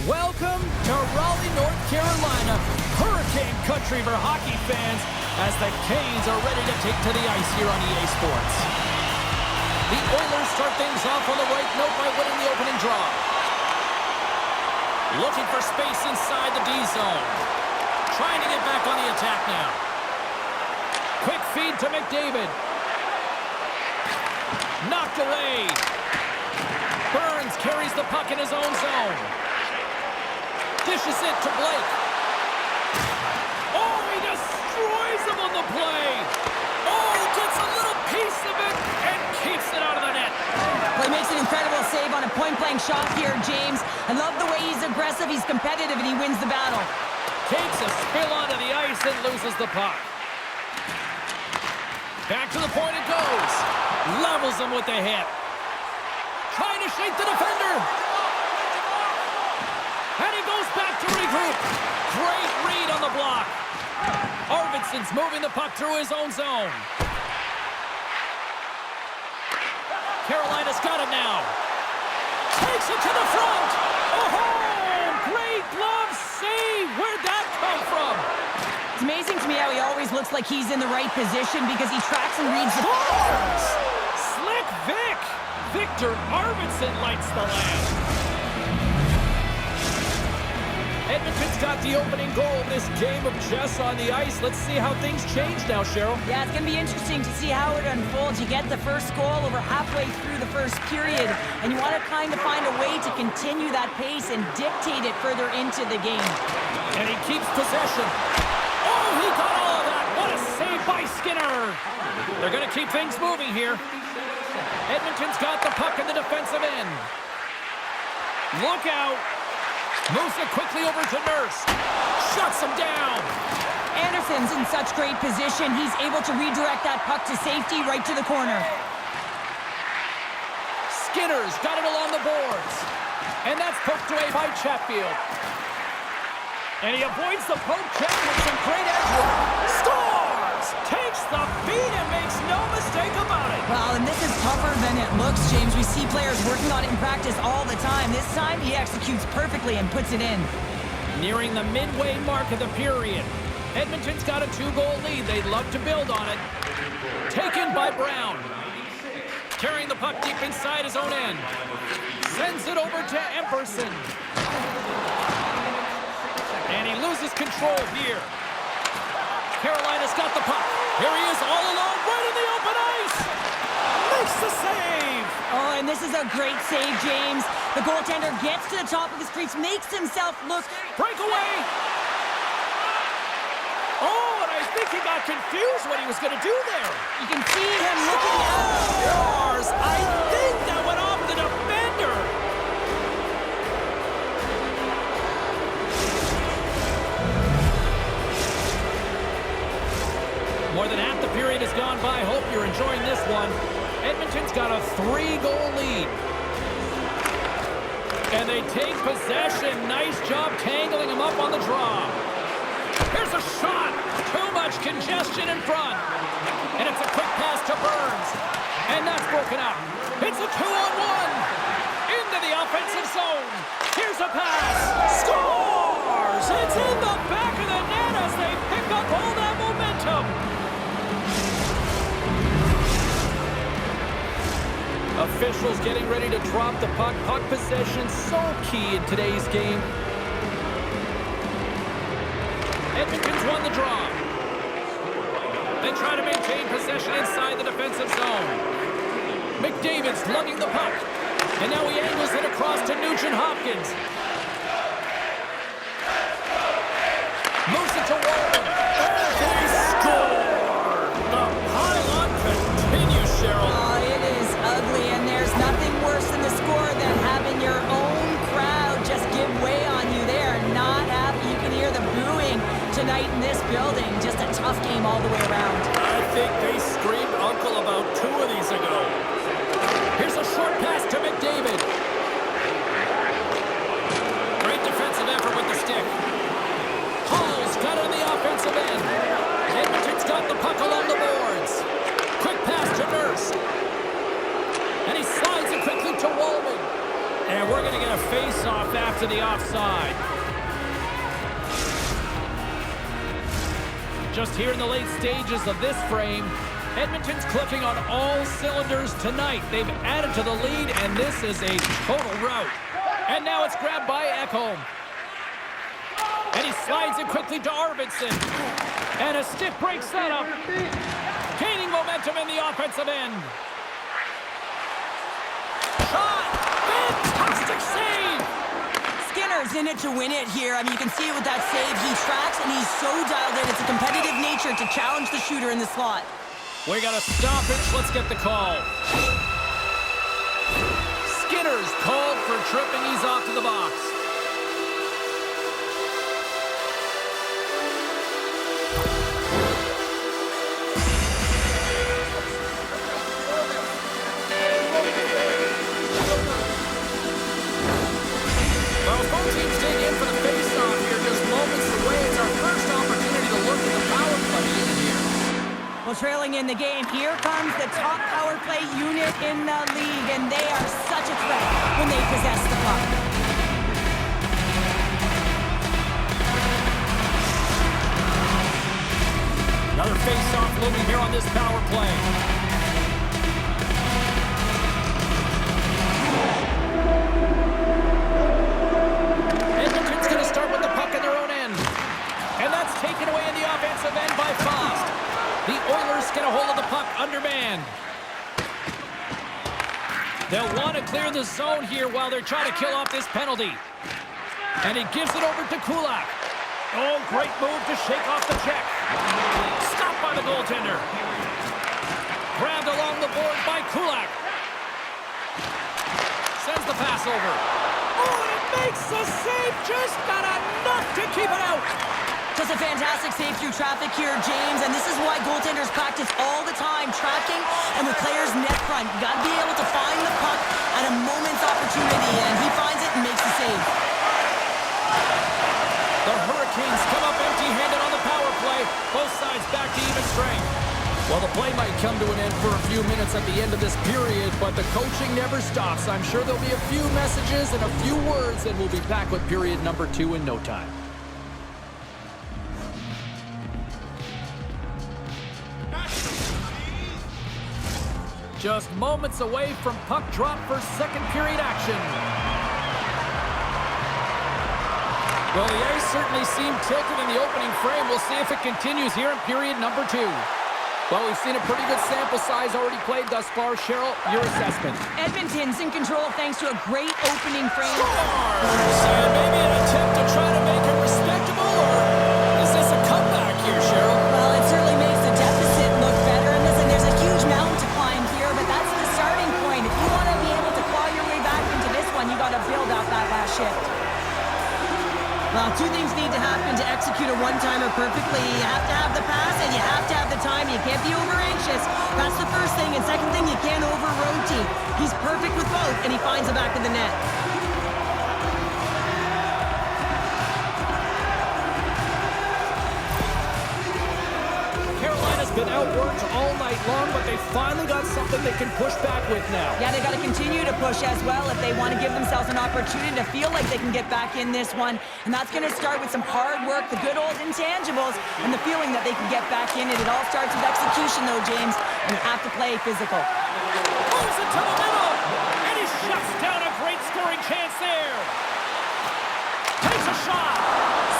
Welcome to Raleigh, North Carolina, Hurricane Country for hockey fans, as the Canes are ready to take to the ice here on EA Sports. The Oilers start things off on the right note by winning the opening draw. Looking for space inside the D zone. Trying to get back on the attack now. Quick feed to McDavid. Knocked away. Burns carries the puck in his own zone. Dishes it to Blake. Oh, he destroys him on the play. Oh, gets a little piece of it and keeps it out of the net. Well, he makes an incredible save on a point-blank shot here, James. I love the way he's aggressive, he's competitive, and he wins the battle. Takes a spill onto the ice and loses the puck. Back to the point it goes. Levels him with the hit. Trying to shake the defender. And he goes back to regroup. Great read on the block. Arvidsson's moving the puck through his own zone. Carolina's got it now. Takes it to the front. Oh, great glove save. Where'd that come from? It's amazing to me how he always looks like he's in the right position because he tracks and reads the... Scores! Slick Vic. Victor Arvidsson lights the lamp. Edmonton's got the opening goal of this game of chess on the ice. Let's see how things change now, Cheryl. Yeah, it's going to be interesting to see how it unfolds. You get the first goal over halfway through the first period, and you want to kind of find a way to continue that pace and dictate it further into the game. And he keeps possession. Oh, he got all of that. What a save by Skinner. They're going to keep things moving here. Edmonton's got the puck in the defensive end. Look out. Moves it quickly over to Nurse. Shuts him down. Anderson's in such great position. He's able to redirect that puck to safety right to the corner. Skinner's got it along the boards. And that's poked away by Chatfield. And he avoids the poke check with some great edge work. Scores! Takes the beat and makes no mistake about it. Well, and this is tougher than it looks, James. We see players working on it in practice all the time. This time, he executes perfectly and puts it in. Nearing the midway mark of the period. Edmonton's got a 2-goal lead. They'd love to build on it. Taken by Brown. Carrying the puck deep inside his own end. Sends it over to Epperson. And he loses control here. Carolina's got the puck. Here he is all alone, right in the open ice. Makes the save. Oh, and this is a great save, James. The goaltender gets to the top of his crease, makes himself look... Breakaway. Oh, and I think he got confused what he was going to do there. You can see him looking out. Scores! I think that went off the defender. More than half the period has gone by. Hope you're enjoying this one. Edmonton's got a 3-goal lead. And they take possession. Nice job tangling him up on the draw. Here's a shot. Too much congestion in front. And it's a quick pass to Burns. And that's broken up. It's a 2-on-1. Into the offensive zone. Here's a pass. Scores! It's in the back of the net as they pick up all that momentum. Officials getting ready to drop the puck. Puck possession so key in today's game. Edmonton's won the draw. They try to maintain possession inside the defensive zone. McDavid's lugging the puck. And now he angles it across to Nugent-Hopkins. Moves it to Walden. And they score! The pile-on continues, Cheryl. Oh, it is ugly, and there's nothing worse than the score than having your own crowd just give way on you. They are not happy. You can hear the booing tonight in this building. Just a tough game all the way around. I think they screamed uncle about 2 of these ago. Here's a short pass to McDavid. We're going to get a face-off after the offside. Just here in the late stages of this frame, Edmonton's clicking on all cylinders tonight. They've added to the lead, and this is a total rout. And now it's grabbed by Ekholm. And he slides it quickly to Arvidsson. And a stick breaks that up. Gaining momentum in the offensive end. Shot! Fantastic save! Skinner's in it to win it here. I mean, you can see it with that save. He tracks, and he's so dialed in. It's a competitive nature to challenge the shooter in the slot. We got a stoppage. Let's get the call. Skinner's called for tripping. He's off to the box. Well, both teams dig in for the face-off here. Just moments away. It's our first opportunity to look at the power play in here. Well, trailing in the game, here comes the top power play unit in the league, and they are such a threat when they possess the puck. Another face-off looming here on this power play. Edmonton's going to start with the puck in their own end. And that's taken away in the offensive end by Fost. The Oilers get a hold of the puck undermanned. They'll want to clear the zone here while they're trying to kill off this penalty. And he gives it over to Kulak. Oh, great move to shake off the check. Stopped by the goaltender. Grabbed along the board by Kulak. Sends the pass over. Oh, it makes the save. Just not enough to keep it out. Just a fantastic save through traffic here, James, and this is why goaltenders practice all the time, tracking and with players net front. You got to be able to find the puck at a moment's opportunity, and he finds it and makes the save. The Hurricanes come up empty-handed on the power play. Both sides back to even strength. Well, the play might come to an end for a few minutes at the end of this period, but the coaching never stops. I'm sure there'll be a few messages and a few words, and we'll be back with period number 2 in no time. Just moments away from puck drop for second period action. Well, the ice certainly seemed tilted in the opening frame. We'll see if it continues here in period number 2. Well, we've seen a pretty good sample size already played thus far. Cheryl, your assessment. Edmonton's in control thanks to a great opening frame. Scores! And maybe an attempt to try to make it respectable, or is this a comeback here, Cheryl? Well, it certainly makes the deficit look better. And listen, there's a huge mountain to climb here, but that's the starting point. If you want to be able to claw your way back into this one, you got to build out that last shift. Well, two things need to happen to execute a one-timer perfectly. You have to have the pass, and you have to have the time. You can't be over-anxious. That's the first thing. And second thing, you can't over-rotate. He's perfect with both, and he finds the back of the net. Carolina's been outworked all night long, but they finally got something they can push back with now. Yeah, they got to continue to push as well if they want to give themselves an opportunity to feel like they can get back in this one. And that's going to start with some hard work, the good old intangibles, and the feeling that they can get back in it. It all starts with execution, though, James, and you have to play physical. Moves it to the middle, and he shuts down a great scoring chance there. Takes a shot.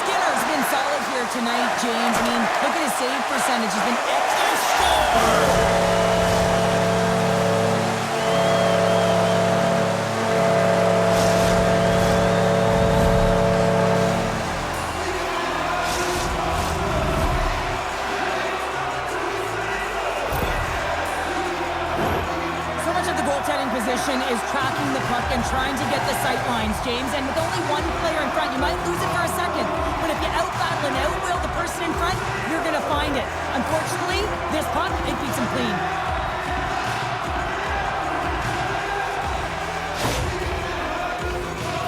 Skinner's been solid here tonight, James. I mean, look at his save percentage. He's been excellent. Is tracking the puck and trying to get the sight lines, James. And with only one player in front, you might lose it for a second. But if you out-battle and out-will the person in front, you're going to find it. Unfortunately, this puck, it beats him clean.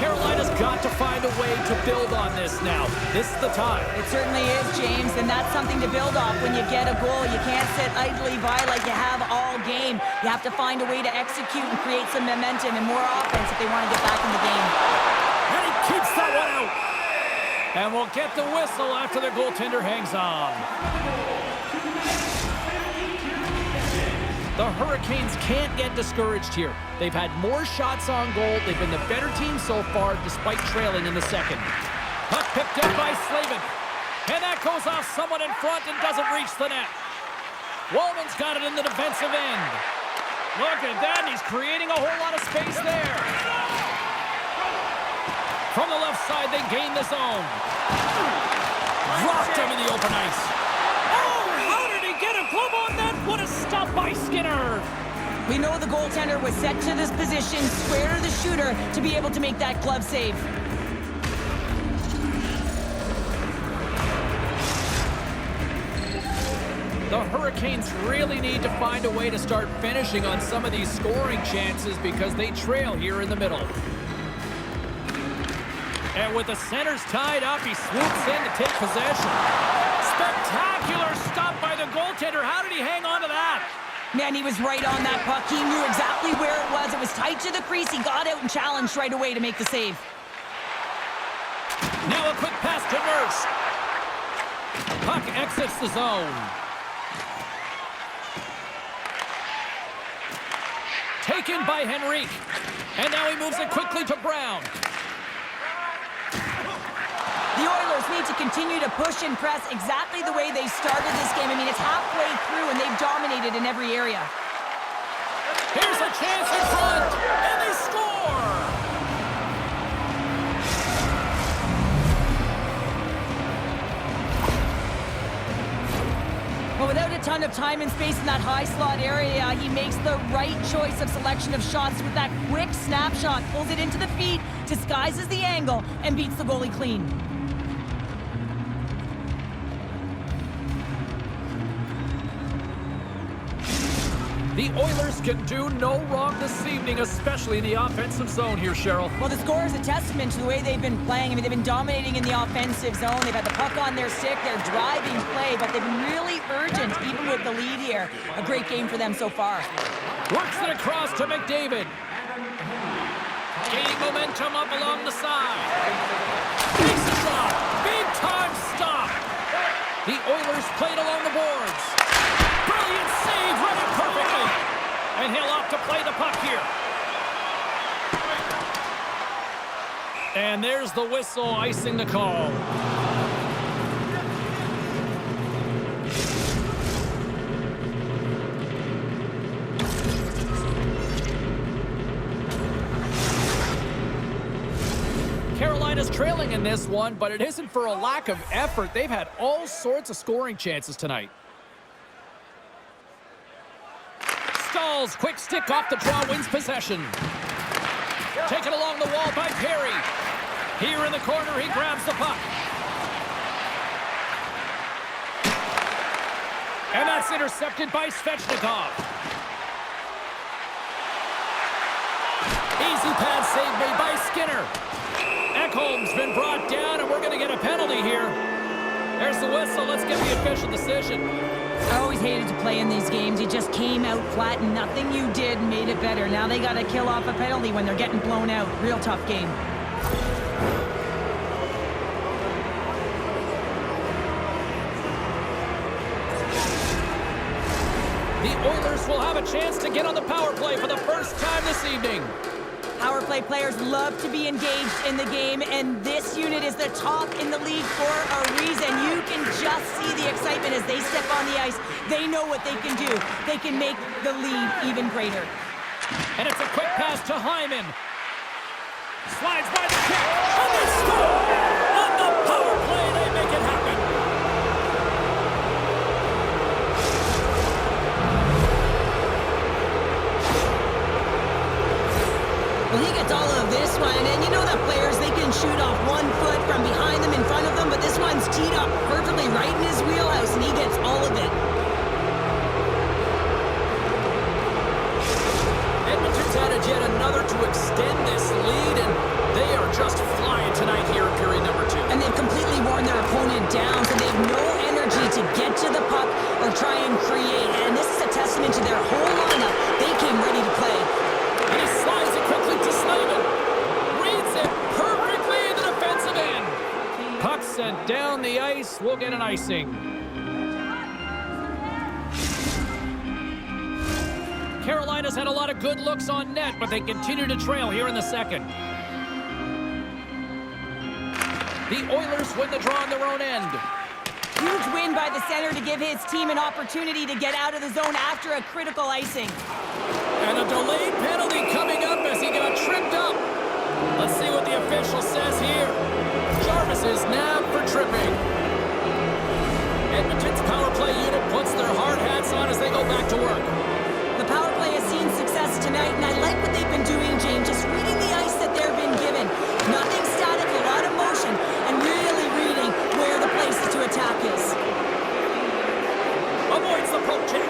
Carolina's got to find a way to build on this now. This is the time. It certainly is, James, and that's something to build off when you get a goal. You can't sit idly by like you have all game. You have to find a way to execute and create some momentum and more offense if they want to get back in the game. And he keeps that one out. And we'll get the whistle after the goaltender hangs on. The Hurricanes can't get discouraged here. They've had more shots on goal. They've been the better team so far, despite trailing in the second. Puck picked up by Slavin. And that goes off someone in front and doesn't reach the net. Wallman's got it in the defensive end. Look at that. He's creating a whole lot of space there. From the left side, they gain the zone. Dropped him in the open ice. Get a glove on that. What a stop by Skinner. We know the goaltender was set to this position, square to the shooter, to be able to make that glove save. The Hurricanes really need to find a way to start finishing on some of these scoring chances because they trail here in the middle. And with the centers tied up, he swoops in to take possession. Spectacular stop by the goaltender. How did he hang on to that? Man, he was right on that puck. He knew exactly where it was. It was tight to the crease. He got out and challenged right away to make the save. Now a quick pass to Nurse. Puck exits the zone. Taken by Henrique. And now he moves it quickly to Brown. The Oilers need to continue to push and press exactly the way they started this game. I mean, it's halfway through, and they've dominated in every area. Here's a chance in front, and they score! Well, without a ton of time and space in that high slot area, he makes the right choice of selection of shots with that quick snapshot, pulls it into the feet, disguises the angle, and beats the goalie clean. The Oilers can do no wrong this evening, especially in the offensive zone here, Cheryl. Well, the score is a testament to the way they've been playing. I mean, they've been dominating in the offensive zone. They've had the puck on their stick. They're driving play, but they've been really urgent, even with the lead here. A great game for them so far. Works it across to McDavid. Gaining momentum up along the side. Takes a shot. Big time stop. The Oilers played along the boards. Brilliant save, read it perfectly. And he'll opt to play the puck here. And there's the whistle icing the call. Carolina's trailing in this one, but it isn't for a lack of effort. They've had all sorts of scoring chances tonight. Stalls, quick stick off the draw, wins possession. Taken along the wall by Perry. Here in the corner, he grabs the puck. And that's intercepted by Svechnikov. Easy pad save made by Skinner. Ekholm's been brought down, and we're going to get a penalty here. There's the whistle. Let's get the official decision. I always hated to play in these games. You just came out flat, and nothing you did made it better. Now they got to kill off a penalty when they're getting blown out. Real tough game. The Oilers will have a chance to get on the power play for the first time this evening. Power play players love to be engaged in the game, and this unit is the top in the league for a reason. You can just see the excitement as they step on the ice. They know what they can do. They can make the lead even greater. And it's a quick pass to Hyman. Slides by the kick, and they score! On the power play, they make it happen. Well, he gets all of this one, and you know that players, they can shoot off 1 foot from behind them, in front of them, but this one's teed up perfectly right in his wheelhouse, and he gets all of it. Edmonton's added yet another to extend sent down the ice. We'll get an icing. Carolina's had a lot of good looks on net, but they continue to trail here in the second. The Oilers win the draw on their own end. Huge win by the center to give his team an opportunity to get out of the zone after a critical icing. And a delayed penalty coming up as he got tripped up. Let's see what the official says here. Jarvis is nabbed for tripping. Edmonton's power play unit puts their hard hats on as they go back to work. The power play has seen success tonight, and I like what they've been doing, James. Just reading the ice that they've been given. Nothing static, a lot of motion, and really reading where the places to attack is. Avoids the poke check.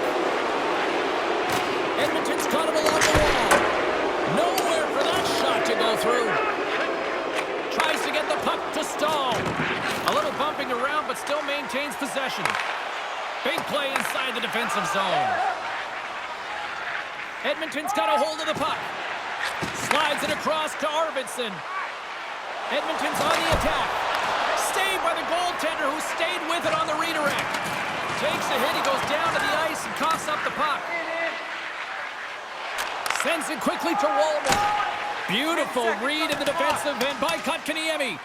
Edmonton's caught him along the wall. Nowhere for that shot to go through. Tries to get the puck to Stahl. A little bumping around, but still maintains possession. Big play inside the defensive zone. Edmonton's got a hold of the puck. Slides it across to Arvidsson. Edmonton's on the attack. Saved by the goaltender who stayed with it on the redirect. Takes a hit, he goes down to the ice and coughs up the puck. Sends it quickly to Walden. Beautiful read in the defensive end by Kotkaniemi.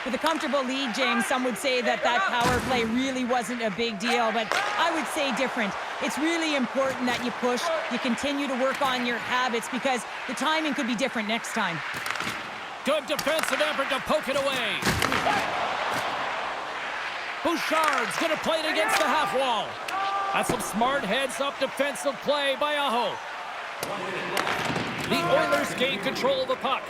With a comfortable lead, James, some would say that power play really wasn't a big deal, but I would say different. It's really important that you push, you continue to work on your habits because the timing could be different next time. Good defensive effort to poke it away. Bouchard's going to play it against the half wall. That's some smart heads-up defensive play by Aho. The Oilers gain control of the puck.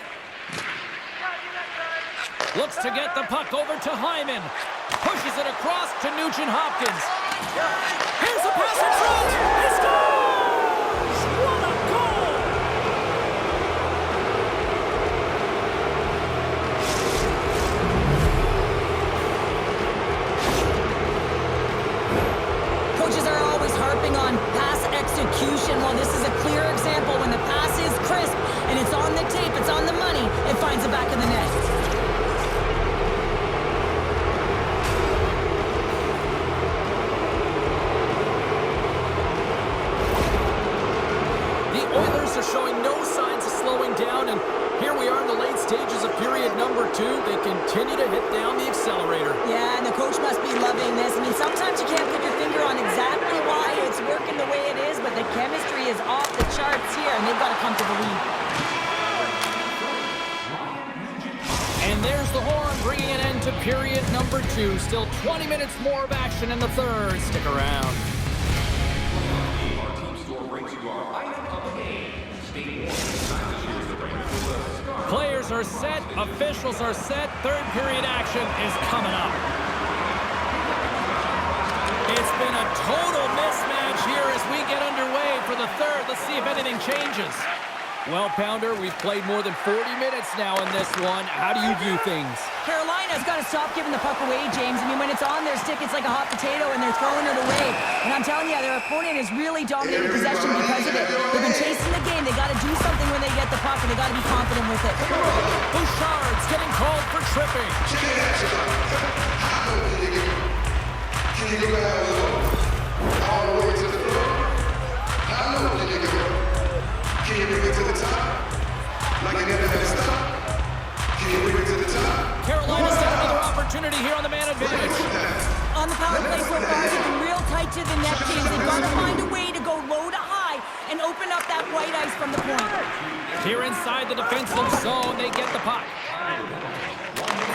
Looks to get the puck over to Hyman. Pushes it across to Nugent-Hopkins. Here's a pass in front. He scores! What a goal! Coaches are always harping on pass execution. Well, this is a clear example. When the pass is crisp and it's on the tape, it's on the money, it finds the back of the net. Showing no signs of slowing down, and here we are in the late stages of period number 2. They continue to hit down the accelerator. Yeah, and the coach must be loving this. I mean, sometimes you can't put your finger on exactly why it's working the way it is, but the chemistry is off the charts here, and they've got a comfortable lead. And there's the horn, bringing an end to period number 2. Still 20 minutes more of action in the third. Stick around. Players are set, officials are set, third period action is coming up. It's been a total mismatch here as we get underway for the third. Let's see if anything changes. Well, Pounder, we've played more than 40 minutes now in this one. How do you view things? Carolina's got to stop giving the puck away, James. I mean, when it's on their stick, it's like a hot potato, and they're throwing it away. And I'm telling you, their opponent has really dominated possession because of it. They've been chasing the game. They got to do something when they get the puck, and they got to be confident with it. Bouchard's getting called for tripping. Can you go all the way to the floor? How low can you go? Can you bring it to the top? Like you never had to stop? Can you bring it to the top? Carolina's got another opportunity here on the man advantage. On the power play so far, they've been real tight to the net, James. They've got to find a way to go low to high and open up that white ice from the point. Here inside the defensive zone, they get the puck.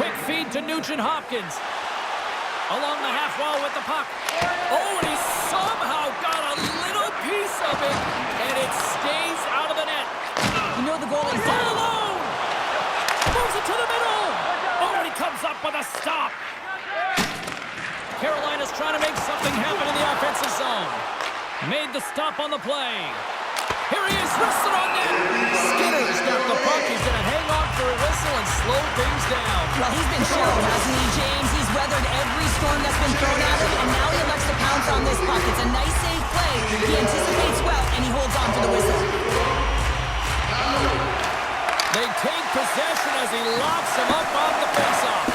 Quick feed to Nugent-Hopkins. Along the half wall with the puck. Oh, and he somehow got a little piece of it, and it stays out of the net. You know the goalie's All alone! Moves it to the middle! Oh, and he comes up with a stop. Carolina's trying to make something happen in the offensive zone. Made the stop on the play. Here he is, wristed on net. Skinner's got the puck. He's going to hang on for a whistle and slow things down. Well, he's been shown, hasn't he, James? He's weathered every storm that's been thrown at him, and now he elects to pounce on this puck. It's a nice, safe play. He anticipates well, and he holds on to the whistle. They take possession as he locks him up off the faceoff.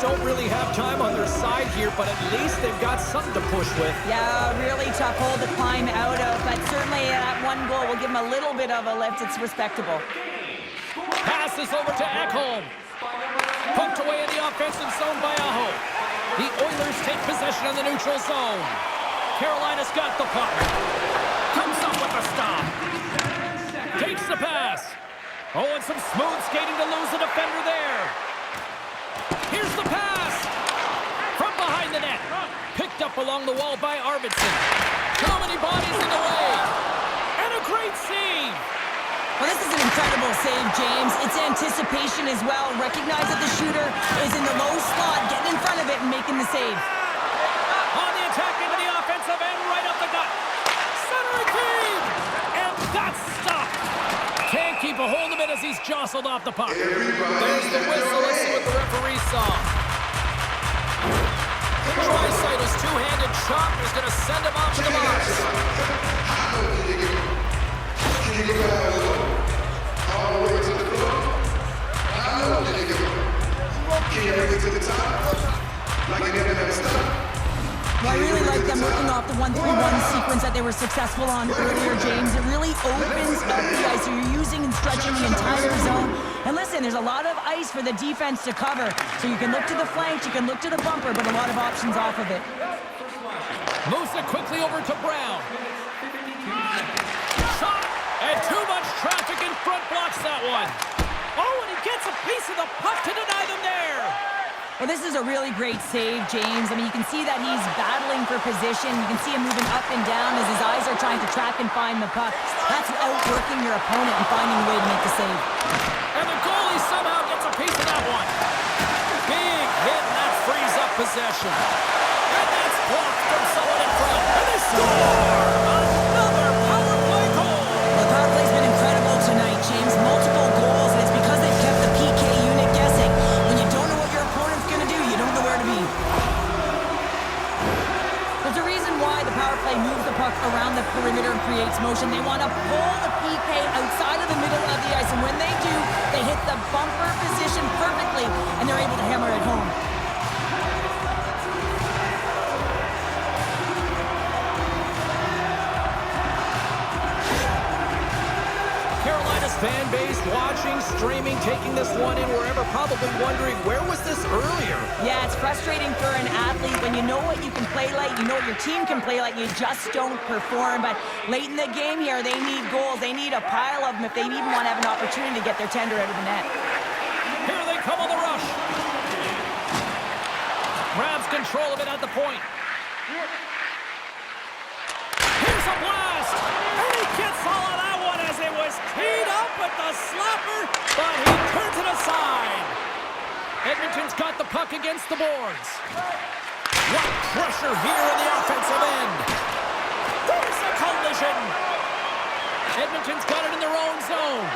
don't really have time on their side here, but at least they've got something to push with. Yeah, really tough hole to climb out of, but certainly that one goal will give them a little bit of a lift. It's respectable. Passes over to Ekholm. Poked away in the offensive zone by Aho. The Oilers take possession in the neutral zone. Carolina's got the puck. Comes up with a stop. Takes the pass. Oh, and some smooth skating to lose the defender there. Here's the pass. From behind the net. Picked up along the wall by Arvidsson. Too many bodies in the way. And a great save. Well, this is an incredible save, James. It's anticipation as well. Recognize that the shooter is in the low slot, getting in front of it and making the save. On the attack into the offensive end, right up the gut. Centering feed. And that's stopped. Can't keep a hold of it as he's jostled off the puck. There's the whistle. Let's see what the referee saw. Draisaitl's two-handed chop is going to send him off to the box. Can you go all the way to the floor? How low did you go? Can you bring it to the top? Like you never stopped? Well, I really like them working off the 1-3-1 sequence that they were successful on earlier, James. It really opens up the ice, so you're using and stretching the entire zone. And listen, there's a lot of ice for the defense to cover. So you can look to the flanks, you can look to the bumper, but a lot of options off of it. Moves it quickly over to Brown. Shot! And too much traffic in front blocks that one. Oh, and he gets a piece of the puck to deny them there. Well, this is a really great save, James. I mean, you can see that he's battling for position. You can see him moving up and down as his eyes are trying to track and find the puck. That's outworking your opponent and finding a way to make the save. And the goalie somehow gets a piece of that one. Big hit, and that frees up possession. And that's blocked from someone in front. And they score! Another power play goal! The power play's been incredible tonight, James. Multiple goals, and it's because they've kept the PK unit guessing. When you don't know what your opponent's going to do, you don't know where to be. There's a reason why the power play moves the puck around the perimeter and creates motion. They want to pull the PK outside of the middle of the ice, and when they do, they hit the bumper position perfectly, and they're able to hammer it home. Fan base watching, streaming, taking this one in wherever, probably wondering, where was this earlier? Yeah, it's frustrating for an athlete when you know what you can play like, you know what your team can play like, you just don't perform. But late in the game here, they need goals. They need a pile of them if they even want to have an opportunity to get their tender out of the net. Here they come on the rush. Grabs control of it at the point. Here's a blast! And he gets all of that one as it was teed up with the slapper, but he turns it aside. Edmonton's got the puck against the boards. What pressure here in the offensive end. There's a collision. Edmonton's got it in their own zone.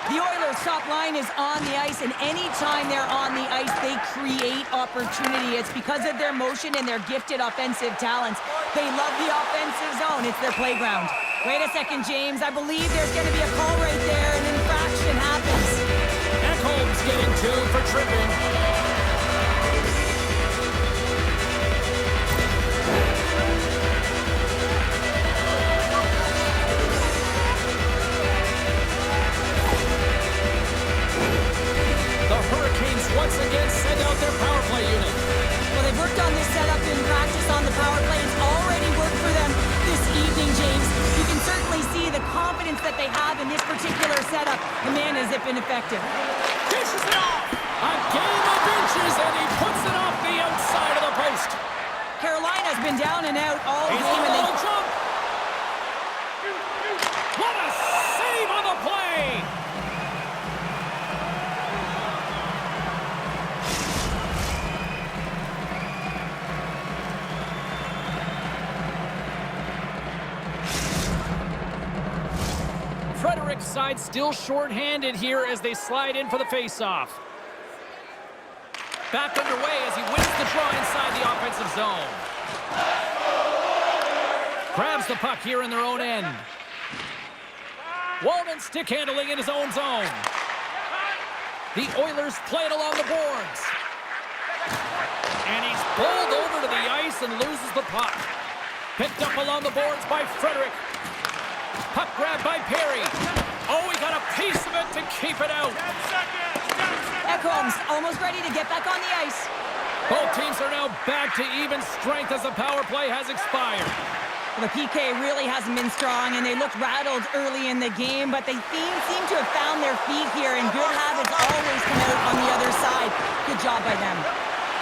The Oilers' top line is on the ice, and anytime they're on the ice, they create opportunity. It's because of their motion and their gifted offensive talents. They love the offensive zone. It's their playground. Wait a second, James. I believe there's going to be a call right there. An infraction happens. Ekholm's getting 2 for tripping. The Hurricanes once again send out their power play unit. Well, they've worked on this setup in practice on the power play. It's already worked for them this evening, James. You can certainly see the confidence that they have in this particular setup. The man is ineffective. Dishes it off. A game of inches, and he puts it off the outside of the post. Carolina's been down and out all He's game, and they jump. What a save on the play. Frederick's side still short-handed here as they slide in for the face-off. Back underway as he wins the draw inside the offensive zone. Grabs the puck here in their own end. Wallman stick handling in his own zone. The Oilers play it along the boards. Bowled over to the ice and loses the puck. Picked up along the boards by Frederick. Puck grabbed by Perry. Oh, he got a piece of it to keep it out. Ekholm's almost ready to get back on the ice. Both teams are now back to even strength as the power play has expired. The PK really hasn't been strong, and they looked rattled early in the game, but they seem to have found their feet here, and good habits always come out on the other side. Good job by them.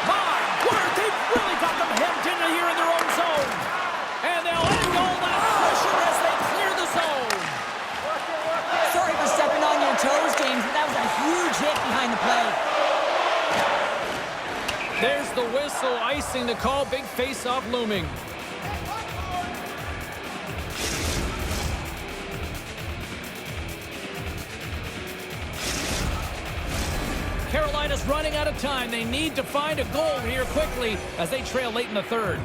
My word, they've really got them hemmed in here in their own zone. And they'll end all that pressure as they clear the zone. Sorry for stepping on your toes, James, but that was a huge hit behind the play. There's the whistle, icing the call, big face-off looming. Carolina's running out of time. They need to find a goal here quickly as they trail late in the third.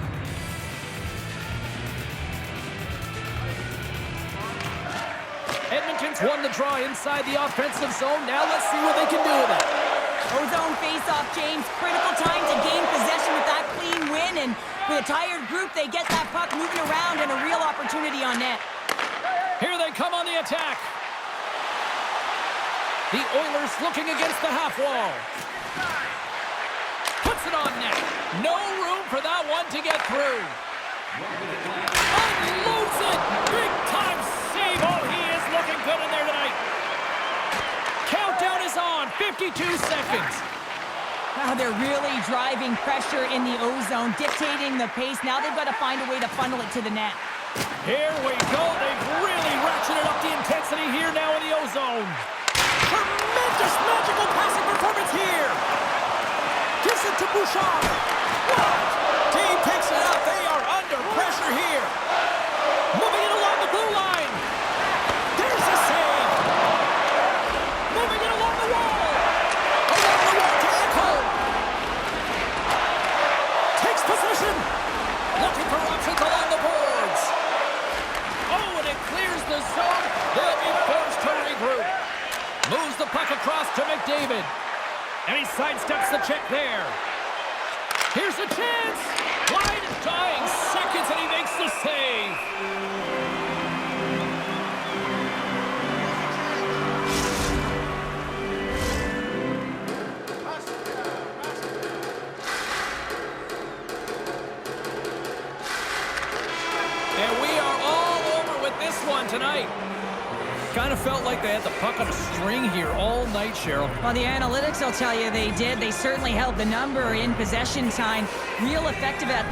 Edmonton's won the draw inside the offensive zone. Now let's see what they can do with it. Ozone face-off, James. Critical time to gain possession with that clean win, and with a tired group, they get that puck moving around and a real opportunity on net. Here they come on the attack. The Oilers looking against the half wall. Puts it on net. No room for that one to get through. Unloads it. Big time save. Oh, he is looking good in there tonight. Countdown is on. 52 seconds. Wow, they're really driving pressure in the O-zone, dictating the pace. Now they've got to find a way to funnel it to the net. Here we go. They've really ratcheted up the intensity here now in the O-zone. Tremendous magical passing performance here. Gives it to Bouchard. What? Team picks it up. They are under pressure here. Moving it along the blue line. There's a save. Moving it along the wall. Along the wall to Ekholm. Takes possession. Looking for options along the boards. Oh, and it clears the zone. They'll be forced to regroup. Moves the puck across to McDavid. And he sidesteps the check there. Here's a chance. Wide dying seconds, and he makes the save. And we are all over with this one tonight. Kind of felt like they had the puck on a string here all night, Cheryl. Well, the analytics will tell you they did. They certainly held the number in possession time. Real effective at